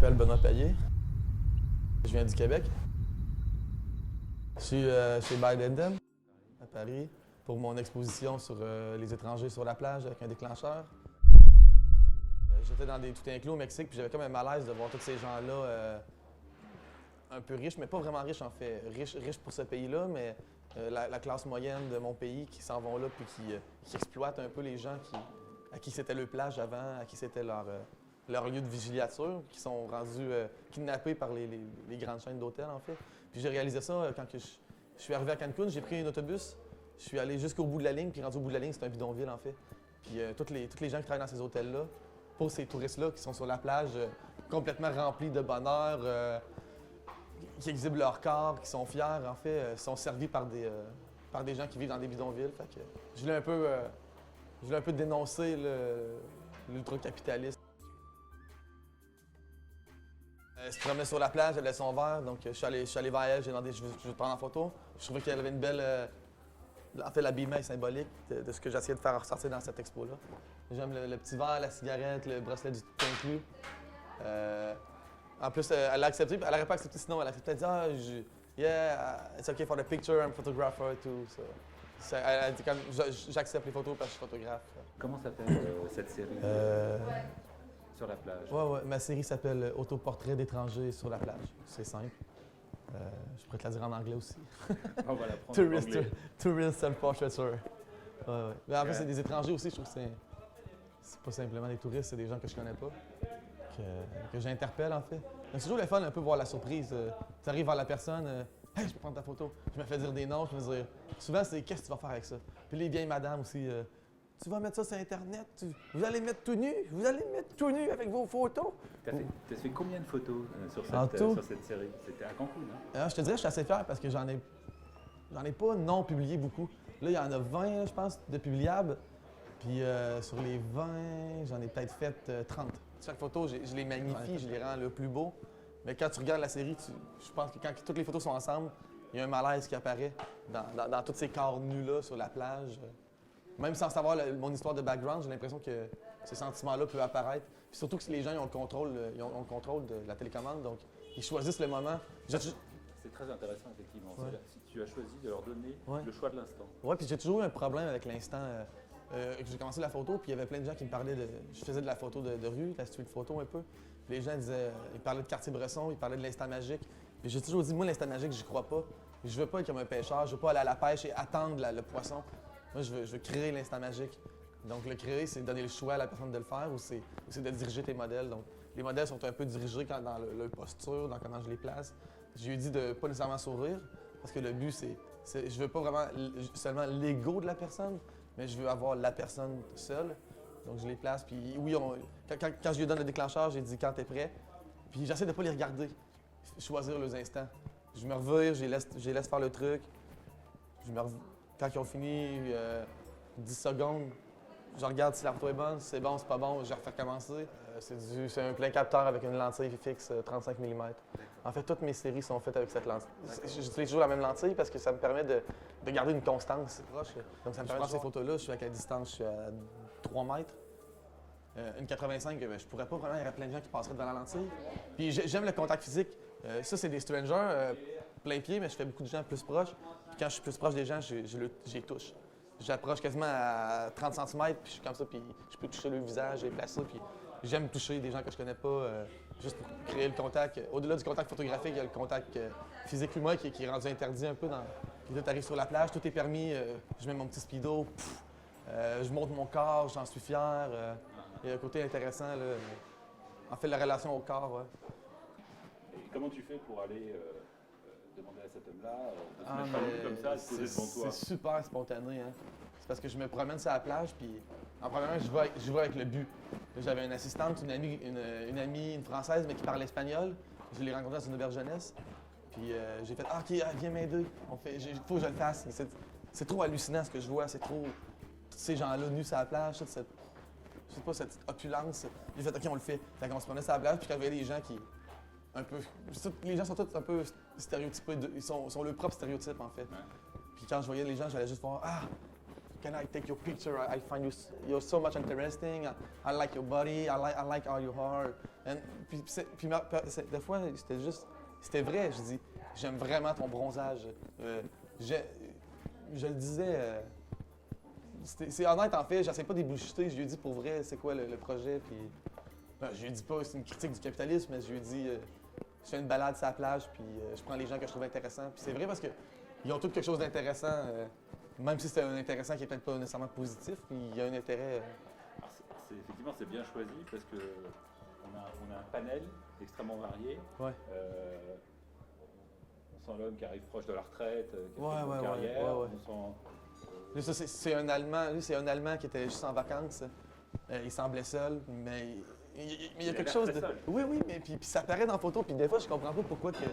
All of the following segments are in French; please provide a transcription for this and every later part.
m'appelle Benoît Payet. Je viens du Québec. Je suis chez By Linden, à Paris, pour mon exposition sur les étrangers sur la plage avec un déclencheur. J'étais dans des tout inclus au Mexique, puis j'avais comme un malaise de voir tous ces gens-là un peu riches, mais pas vraiment riches en fait. Riches pour ce pays-là, mais la classe moyenne de mon pays qui s'en vont là, puis qui exploitent un peu les gens à qui c'était le plage avant, à qui c'était leur lieu de vigiliature, qui sont rendus kidnappés par les grandes chaînes d'hôtels, en fait. Puis j'ai réalisé ça quand je suis arrivé à Cancun, j'ai pris un autobus, je suis allé jusqu'au bout de la ligne, puis rendu au bout de la ligne, c'est un bidonville, en fait. Puis tous les gens qui travaillent dans ces hôtels-là, pour ces touristes-là qui sont sur la plage, complètement remplis de bonheur, qui exhibent leur corps, qui sont fiers, en fait, sont servis par des gens qui vivent dans des bidonvilles. Fait que je voulais un peu dénoncer l'ultra-capitalisme. Je promenais sur la plage, elle avait son verre, donc je suis allé vers elle, j'ai demandé je veux te prendre en photo. Je trouvais qu'elle avait une belle. En fait, l'habillement est symbolique de ce que j'essayais de faire ressortir dans cette expo-là. J'aime le petit verre, la cigarette, le bracelet du tout inclus. En plus, elle a accepté, elle n'aurait pas accepté sinon, elle a accepté, elle a dit yeah, it's okay for the picture, I'm a photographer too. So, elle a dit comme j'accepte les photos parce que je suis photographe. Comment s'appelle cette série sur la plage? Ouais, ma série s'appelle Autoportrait d'étrangers sur la plage. C'est simple. Je pourrais te la dire en anglais aussi. On va la prendre en anglais. Tourist self-portraiture. Ouais. Mais en fait, c'est des étrangers aussi, je trouve que c'est pas simplement des touristes, c'est des gens que je connais pas, que j'interpelle en fait. C'est toujours le fun un peu voir la surprise. Tu arrives vers la personne, hey, je peux prendre ta photo. Je me fais dire des noms, je me fais dire. Souvent, c'est qu'est-ce que tu vas faire avec ça? Puis les vieilles madames aussi. Tu vas mettre ça sur Internet, vous allez mettre tout nu avec vos photos. T'as fait combien de photos sur cette série? C'était à Cancun, hein? Je te dirais, je suis assez fier parce que j'en ai pas non publié beaucoup. Là, il y en a 20, je pense, de publiables. Puis sur les 20, j'en ai peut-être fait 30. Chaque photo, je les magnifie, je les rends le plus beau. Mais quand tu regardes la série, je pense que quand toutes les photos sont ensemble, il y a un malaise qui apparaît dans tous ces corps nus-là sur la plage. Même sans savoir mon histoire de background, j'ai l'impression que ce sentiment-là peut apparaître. Puis surtout que les gens ils ont le contrôle de la télécommande, donc ils choisissent le moment. C'est très intéressant, effectivement. Ouais. Si tu as choisi de leur donner le choix de l'instant. Oui, puis j'ai toujours eu un problème avec l'instant. J'ai commencé la photo, puis il y avait plein de gens qui me parlaient de. Je faisais de la photo de rue, de la street photo un peu. Puis les gens disaient. Ils parlaient de Cartier-Bresson, ils parlaient de l'instant magique. Puis j'ai toujours dit, moi, l'instant magique, j'y crois pas. Je veux pas être comme un pêcheur, je veux pas aller à la pêche et attendre le poisson. Moi, je veux créer l'instant magique. Donc, le créer, c'est donner le choix à la personne de le faire ou c'est de diriger tes modèles. Donc, les modèles sont un peu dirigés dans leur posture, dans comment je les place. Je lui ai dit de pas nécessairement sourire, parce que le but, je veux pas vraiment seulement l'ego de la personne, mais je veux avoir la personne seule. Donc, je les place. Puis, oui, quand je lui donne le déclencheur, j'ai dit quand t'es prêt. Puis, j'essaie de pas les regarder, choisir leurs instants. Je me revire, je les laisse faire le truc. Quand ils ont fini 10 secondes, je regarde si la photo est bonne, si c'est bon, c'est pas bon, je refais recommencer. C'est un plein capteur avec une lentille fixe 35 mm. En fait, toutes mes séries sont faites avec cette lentille. J'utilise toujours la même lentille parce que ça me permet de garder une constance proche. Donc ça me permet de ces photos-là, je suis à quelle distance? Je suis à 3 mètres. Une 85, je pourrais pas vraiment, il y aurait plein de gens qui passeraient devant la lentille. Puis j'aime le contact physique. Ça, c'est des strangers, plein pied, mais je fais beaucoup de gens plus proches. Puis quand je suis plus proche des gens, je les touche. J'approche quasiment à 30 cm, puis je suis comme ça, puis je peux toucher le visage, les placer, puis j'aime toucher des gens que je connais pas, juste pour créer le contact. Au-delà du contact photographique, il y a le contact physique humain qui est rendu interdit un peu. Puis là, tu arrives sur la plage, tout est permis, je mets mon petit speedo, je montre mon corps, j'en suis fier. Il y a un côté intéressant, là. En fait, la relation au corps, ouais. Et comment tu fais pour aller demander à cet homme-là de se mettre à nu comme ça, de se poser devant toi? C'est super spontané, hein. C'est parce que je me promène sur la plage, puis en premièrement, je vais avec le but. J'avais une assistante, une amie, une Française, mais qui parle espagnol. Je l'ai rencontrée dans une auberge jeunesse. Puis j'ai fait « Ah, OK, viens m'aider. Il faut que je le fasse. » C'est trop hallucinant ce que je vois. C'est trop... Tous ces gens-là nus sur la plage, toute cette... Je sais pas, cette opulence. J'ai fait « OK, on le fait. » Fait qu'on se promenait sur la plage, puis quand il y avait des gens qui... Les gens sont tous un peu stéréotypés. Ils sont leur propre stéréotype, en fait. Ouais. Puis quand je voyais les gens, j'allais juste voir « Ah! » can I take your picture? I find you're so much interesting. I like your body. I like how you are. Des fois, c'était vrai. Je dis, j'aime vraiment ton bronzage. Je le disais, c'est honnête en fait, j'essaie pas de bullshiter, je lui ai dit pour vrai c'est quoi le projet, puis je lui ai dit pas c'est une critique du capitalisme, mais je lui ai dit je fais une balade sur la plage, puis je prends les gens que je trouve intéressants, puis c'est vrai parce qu'ils ont tous quelque chose d'intéressant, même si c'est un intéressant qui est peut-être pas nécessairement positif, puis il y a un intérêt. Effectivement c'est bien choisi parce que on a un panel extrêmement varié. Ouais. On sent l'homme qui arrive proche de la retraite, qui a fait une carrière. Ouais. On sent... C'est un Allemand. Lui, c'est un Allemand qui était juste en vacances. Il semblait seul, mais il y a quelque chose de... Seul. Oui, mais puis ça apparaît dans la photo, puis des fois, je comprends pas pourquoi que...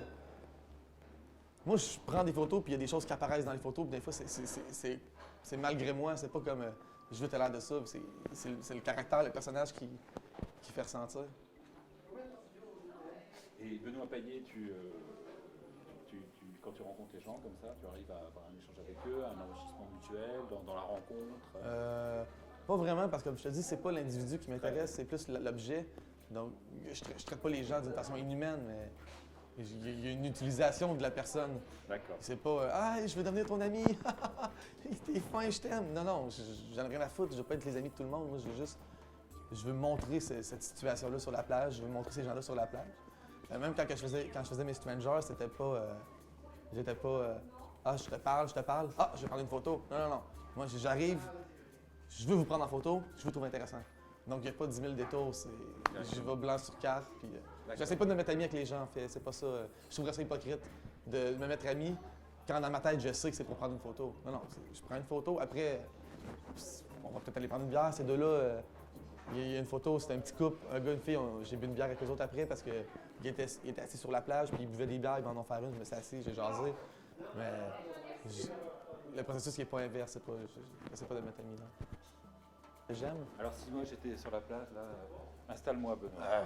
Moi, je prends des photos, puis il y a des choses qui apparaissent dans les photos, puis des fois, c'est malgré moi. C'est pas comme je veux te l'air de ça. C'est le caractère, le personnage qui fait ressentir. Et Benoît Payet, quand tu rencontres les gens comme ça, tu arrives à avoir un échange avec eux, un enrichissement mutuel dans la rencontre? Pas vraiment, parce que comme je te dis, c'est pas l'individu qui m'intéresse, c'est plus l'objet. Donc, je traite pas les gens d'une façon inhumaine, mais il y a une utilisation de la personne. D'accord. C'est pas « Ah, je veux devenir ton ami! T'es fin, je t'aime! » Non, j'en ai rien à foutre, je veux pas être les amis de tout le monde. Moi, je veux montrer cette situation-là sur la plage, je veux montrer ces gens-là sur la plage. Même quand je faisais mes strangers, c'était pas... J'étais pas ah, je te parle. Ah, je vais prendre une photo. Non. Moi, j'arrive, je veux vous prendre en photo, je vous trouve intéressant. Donc, il n'y a pas 10 000 détours. Je vais blanc sur carte. Puis, j'essaie pas de me mettre ami avec les gens, en fait. C'est pas ça. Je trouverais ça hypocrite de me mettre ami quand dans ma tête, je sais que c'est pour prendre une photo. Non, je prends une photo. Après, on va peut-être aller prendre une bière. Ces deux-là, il y a une photo, c'était un petit couple, un gars et une fille. J'ai bu une bière avec eux autres après parce qu'ils étaient assis sur la plage, puis ils buvaient des bières, ils m'en ont fait une, je me suis assis, j'ai jasé. Mais le processus n'est pas inverse, j'essaie pas de mettre amis là. J'aime. Alors si moi j'étais sur la plage, là, installe-moi Benoît.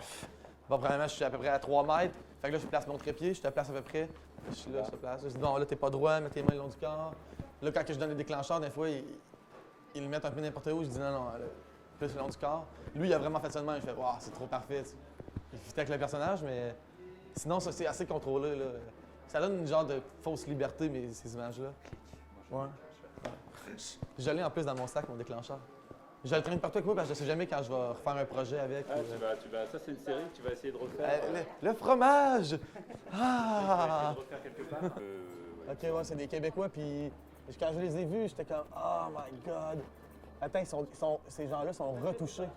Bon, premièrement, je suis à peu près à 3 mètres. Fait que là, je place mon trépied, je te place à peu près. Je suis là, je te place. Je dis non, là, t'es pas droit, mets tes mains le long du corps. Là, quand je donne les déclencheurs, des fois, ils le mettent un peu n'importe où. Je dis non, là, plus le long du corps. Lui, il a vraiment fait ça de même. Je fais, waouh, c'est trop parfait. Il fit avec le personnage, mais sinon, ça, c'est assez contrôlé, là. Ça donne une genre de fausse liberté, mais ces images-là. Ouais. Je l'ai en plus dans mon sac, mon déclencheur. Je le traîne partout avec moi parce que je sais jamais quand je vais refaire un projet avec. Ça, c'est une série que tu vas essayer de refaire. Le fromage! Ah! Tu vas essayer de refaire quelque part. OK, ouais, c'est des Québécois, puis quand je les ai vus, j'étais comme « Oh my God! » Attends, ces gens-là sont retouchés.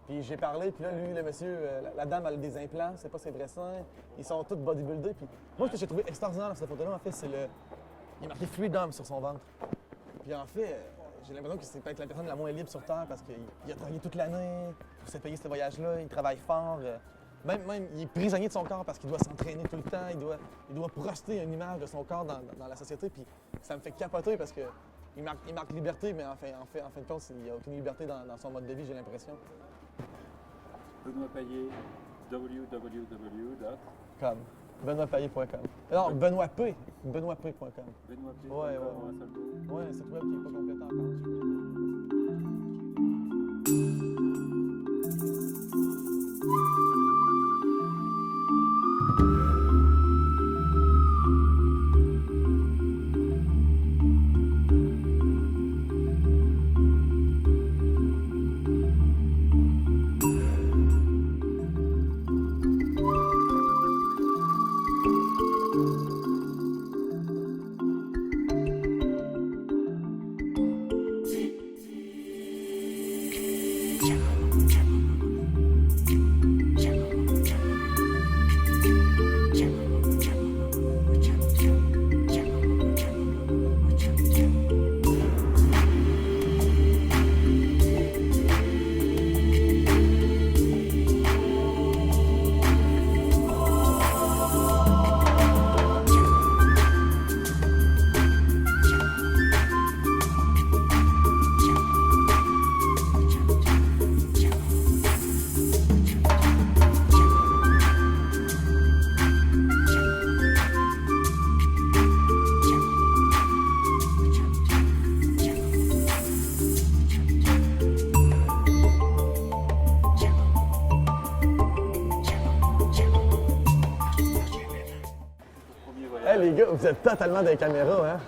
Puis j'ai parlé, puis là, lui, le monsieur, la dame, elle a des implants, c'est pas ses vrais seins. Ils sont tous bodybuildés. Puis moi, ce que j'ai trouvé extraordinaire dans cette photo-là, en fait, c'est il est marqué « Freedom » sur son ventre. Puis en fait, j'ai l'impression que c'est peut-être la personne la moins libre sur Terre parce qu'il a travaillé toute l'année pour se payer ce voyage-là, il travaille fort. Même, il est prisonnier de son corps parce qu'il doit s'entraîner tout le temps, il doit projeter une image de son corps dans la société. Puis ça me fait capoter parce qu'il marque liberté, mais en fin de compte, il n'y a aucune liberté dans son mode de vie, j'ai l'impression. Benoît Payet, www. BenoîtPayet.com. Non, BenoîtP. BenoîtP.com. BenoîtP. Ouais. Ouais, c'est web qui n'est pas complété encore. vous êtes totalement des caméras, hein?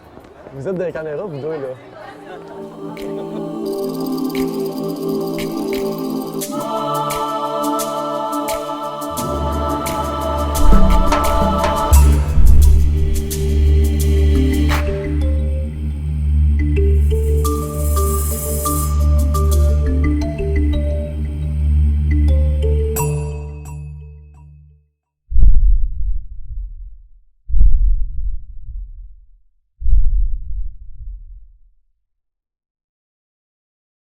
Vous êtes des caméras, vous deux, là.